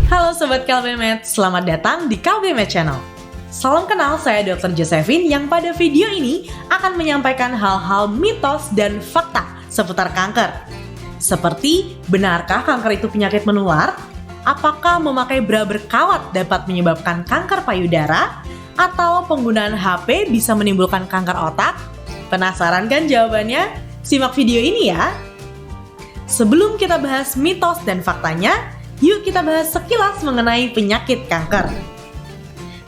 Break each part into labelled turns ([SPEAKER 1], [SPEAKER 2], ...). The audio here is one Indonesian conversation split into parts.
[SPEAKER 1] Halo Sobat KLBMed, selamat datang di KLBMed Channel. Salam kenal, saya Dr. Josephine yang pada video ini akan menyampaikan hal-hal mitos dan fakta seputar kanker. Seperti, benarkah kanker itu penyakit menular? Apakah memakai bra berkawat dapat menyebabkan kanker payudara? Atau penggunaan HP bisa menimbulkan kanker otak? Penasaran kan jawabannya? Simak video ini ya! Sebelum kita bahas mitos dan faktanya, yuk kita bahas sekilas mengenai penyakit kanker.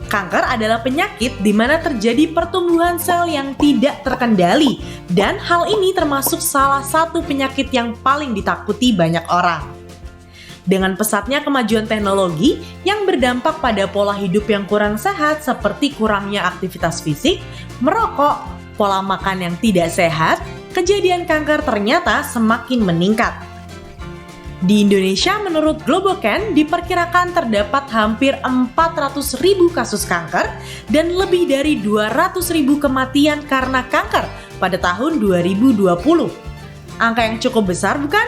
[SPEAKER 1] Kanker adalah penyakit di mana terjadi pertumbuhan sel yang tidak terkendali, dan hal ini termasuk salah satu penyakit yang paling ditakuti banyak orang. Dengan pesatnya kemajuan teknologi yang berdampak pada pola hidup yang kurang sehat seperti kurangnya aktivitas fisik, merokok, pola makan yang tidak sehat, kejadian kanker ternyata semakin meningkat. Di Indonesia, menurut Globocan, diperkirakan terdapat hampir 400.000 kasus kanker dan lebih dari 200.000 kematian karena kanker pada tahun 2020. Angka yang cukup besar, bukan?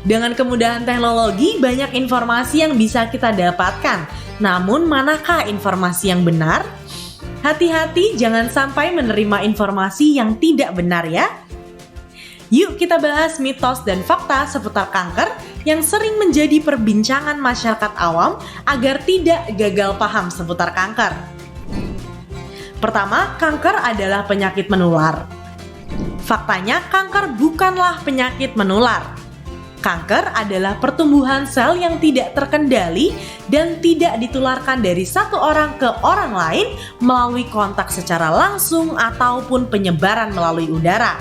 [SPEAKER 1] Dengan kemudahan teknologi, banyak informasi yang bisa kita dapatkan. Namun, manakah informasi yang benar? Hati-hati jangan sampai menerima informasi yang tidak benar ya. Yuk kita bahas mitos dan fakta seputar kanker yang sering menjadi perbincangan masyarakat awam agar tidak gagal paham seputar kanker. Pertama, kanker adalah penyakit menular. Faktanya, kanker bukanlah penyakit menular. Kanker adalah pertumbuhan sel yang tidak terkendali dan tidak ditularkan dari satu orang ke orang lain melalui kontak secara langsung ataupun penyebaran melalui udara.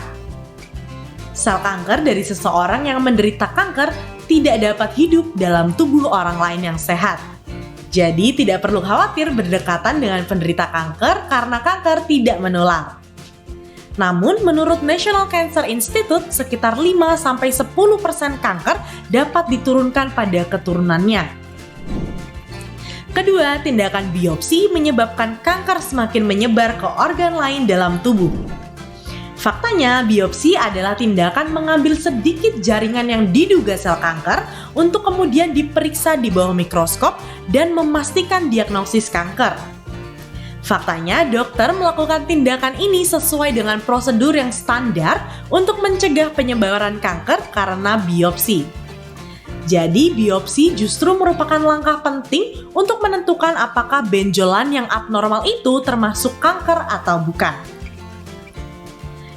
[SPEAKER 1] Sel kanker dari seseorang yang menderita kanker tidak dapat hidup dalam tubuh orang lain yang sehat. Jadi tidak perlu khawatir berdekatan dengan penderita kanker karena kanker tidak menular. Namun menurut National Cancer Institute, sekitar 5-10% kanker dapat diturunkan pada keturunannya. Kedua, tindakan biopsi menyebabkan kanker semakin menyebar ke organ lain dalam tubuh. Faktanya, biopsi adalah tindakan mengambil sedikit jaringan yang diduga sel kanker untuk kemudian diperiksa di bawah mikroskop dan memastikan diagnosis kanker. Faktanya, dokter melakukan tindakan ini sesuai dengan prosedur yang standar untuk mencegah penyebaran kanker karena biopsi. Jadi, biopsi justru merupakan langkah penting untuk menentukan apakah benjolan yang abnormal itu termasuk kanker atau bukan.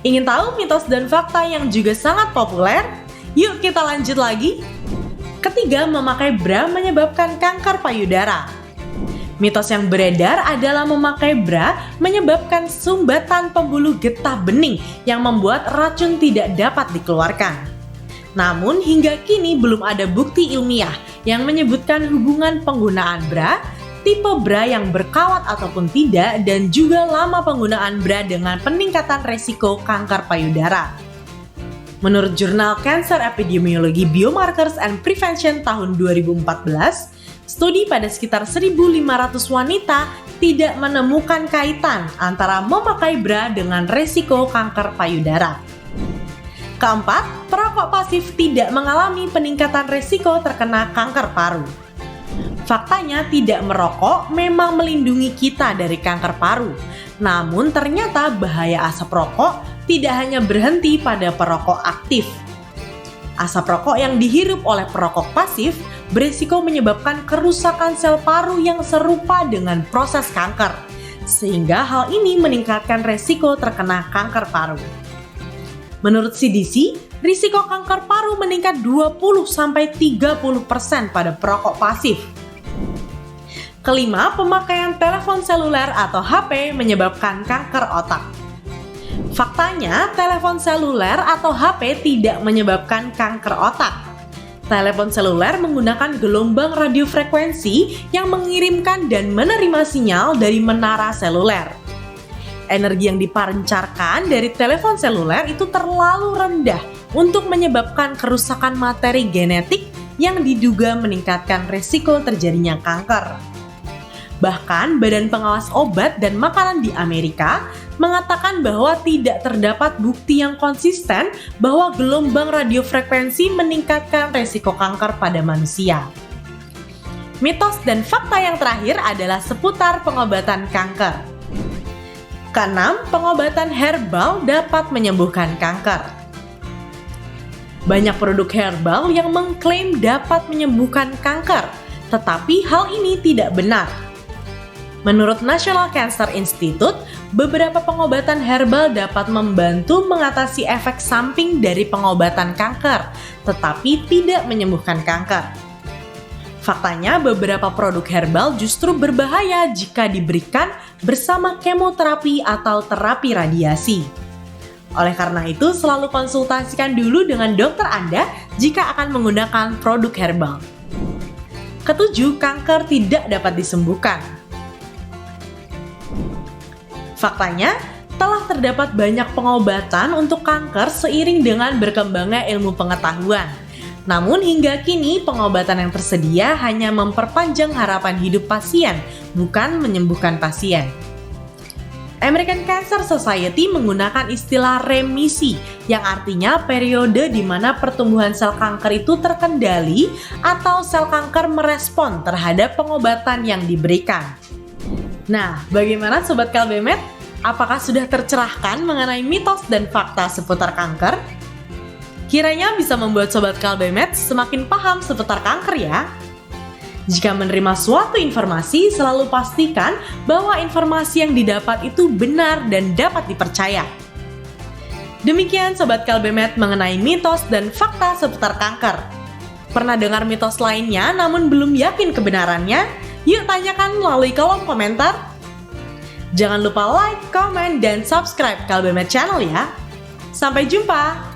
[SPEAKER 1] Ingin tahu mitos dan fakta yang juga sangat populer? Yuk kita lanjut lagi. Ketiga, memakai bra menyebabkan kanker payudara. Mitos yang beredar adalah memakai bra menyebabkan sumbatan pembuluh getah bening yang membuat racun tidak dapat dikeluarkan. Namun hingga kini belum ada bukti ilmiah yang menyebutkan hubungan penggunaan bra, tipe bra yang berkawat ataupun tidak, dan juga lama penggunaan bra dengan peningkatan resiko kanker payudara. Menurut jurnal Cancer Epidemiology Biomarkers and Prevention tahun 2014, studi pada sekitar 1.500 wanita tidak menemukan kaitan antara memakai bra dengan resiko kanker payudara. Keempat, perokok pasif tidak mengalami peningkatan resiko terkena kanker paru. Faktanya, tidak merokok memang melindungi kita dari kanker paru. Namun ternyata bahaya asap rokok tidak hanya berhenti pada perokok aktif. Asap rokok yang dihirup oleh perokok pasif berisiko menyebabkan kerusakan sel paru yang serupa dengan proses kanker, sehingga hal ini meningkatkan resiko terkena kanker paru. Menurut CDC, risiko kanker paru meningkat 20-30% pada perokok pasif. Kelima, pemakaian telepon seluler atau HP menyebabkan kanker otak. Faktanya, telepon seluler atau HP tidak menyebabkan kanker otak. Telepon seluler menggunakan gelombang radiofrekuensi yang mengirimkan dan menerima sinyal dari menara seluler. Energi yang dipancarkan dari telepon seluler itu terlalu rendah untuk menyebabkan kerusakan materi genetik yang diduga meningkatkan risiko terjadinya kanker. Bahkan, Badan Pengawas Obat dan Makanan di Amerika mengatakan bahwa tidak terdapat bukti yang konsisten bahwa gelombang radiofrekuensi meningkatkan resiko kanker pada manusia. Mitos dan fakta yang terakhir adalah seputar pengobatan kanker. Keenam, pengobatan herbal dapat menyembuhkan kanker. Banyak produk herbal yang mengklaim dapat menyembuhkan kanker, tetapi hal ini tidak benar. Menurut National Cancer Institute, beberapa pengobatan herbal dapat membantu mengatasi efek samping dari pengobatan kanker, tetapi tidak menyembuhkan kanker. Faktanya, beberapa produk herbal justru berbahaya jika diberikan bersama kemoterapi atau terapi radiasi. Oleh karena itu, selalu konsultasikan dulu dengan dokter Anda jika akan menggunakan produk herbal. Ketujuh, kanker tidak dapat disembuhkan. Faktanya, telah terdapat banyak pengobatan untuk kanker seiring dengan berkembangnya ilmu pengetahuan. Namun hingga kini pengobatan yang tersedia hanya memperpanjang harapan hidup pasien, bukan menyembuhkan pasien. American Cancer Society menggunakan istilah remisi, yang artinya periode di mana pertumbuhan sel kanker itu terkendali atau sel kanker merespon terhadap pengobatan yang diberikan. Nah, bagaimana Sobat Kalbemet? Apakah sudah tercerahkan mengenai mitos dan fakta seputar kanker? Kiranya bisa membuat Sobat Kalbemet semakin paham seputar kanker ya. Jika menerima suatu informasi, selalu pastikan bahwa informasi yang didapat itu benar dan dapat dipercaya. Demikian Sobat Kalbemet mengenai mitos dan fakta seputar kanker. Pernah dengar mitos lainnya namun belum yakin kebenarannya? Yuk tanyakan melalui kolom komentar. Jangan lupa like, comment, dan subscribe Kalbemet Channel ya. Sampai jumpa!